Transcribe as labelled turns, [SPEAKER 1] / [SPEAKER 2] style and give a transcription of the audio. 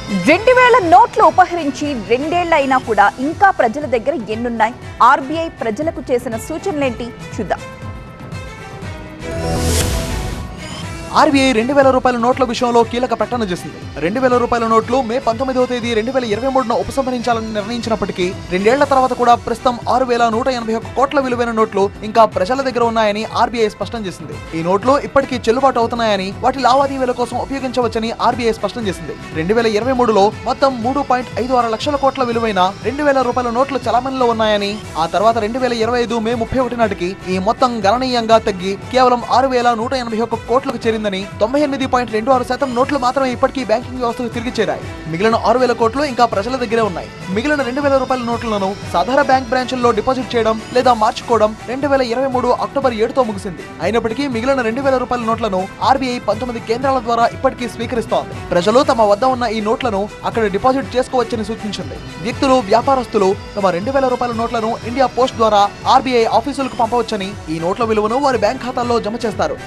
[SPEAKER 1] 2000 నోట్లు ఉపహరించి 2 ఏళ్లు అయినా కూడా ఇంకా ప్రజల దగ్గర ఎన్నున్నాయి? ఆర్బీఐ ప్రజలకు చేసిన సూచనలేంటి చూద్దాం.
[SPEAKER 2] ఆర్బీఐ 2000 రూపాయల నోట్ల విషయంలో కీలక ప్రకటన చేసింది. 2000 రూపాయల నోట్లు మే 19వ తేదీ 2023న ఉపసంహరించాలని నిర్ణయించినప్పటికీ 2 ఏళ్ల తర్వాత కూడా ప్రస్తుతం 6181 కోట్ల విలువైన నోట్లు ఇంకా ప్రజల దగ్గర ఉన్నాయని ఆర్బీఐ స్పష్టం చేసింది. ఈ నోట్లు ఇప్పటికీ చెల్లుబాటు అవుతున్నాయని, వాటి లావాదేవీల కోసం ఉపయోగించవచ్చని ఆర్బీఐ స్పష్టం చేసింది. 2023లో మొత్తం 3.56 లక్షల కోట్ల విలువైన 2000 రూపాయల నోట్లు చలామణిలో ఉన్నాయని, ఆ తర్వాత 2025 మే 31 నాటికి ఈ మొత్తం గణనీయంగా తగ్గి కేవలం 6181 కోట్లకు చేరింది. 98.26% నోట్లు మాత్రమే ఇప్పటికీ బ్యాంకింగ్ వ్యవస్థకు తిరిగి చేరాయి. మిగిలిన 6000 కోట్లు ఇంకా ప్రజల దగ్గరే ఉన్నాయి. మిగిలిన 2000 రూపాయల నోట్లను సాధారణ బ్యాంక్ బ్రాంచ్ల్లో డిపాజిట్ చేయడం లేదా మార్చుకోవడం 2023 అక్టోబర్ 7తో ముగిసింది. అయినప్పటికీ మిగిలిన 2000 రూపాయల నోట్లను ఆర్బీఐ 19 కేంద్రాల ద్వారా ఇప్పటికీ స్వీకరిస్తోంది. ప్రజలు తమ వద్ద ఉన్న ఈ నోట్లను అక్కడ డిపాజిట్ చేసుకోవచ్చని సూచించింది. వ్యక్తులు, వ్యాపారస్తులు తమ 2000 రూపాయల నోట్లను ఇండియా పోస్ట్ ద్వారా ఆర్బీఐ ఆఫీసులకు పంపవచ్చని, ఈ నోట్ల విలువను వారి బ్యాంక్ ఖాతాల్లో జమ చేస్తారు.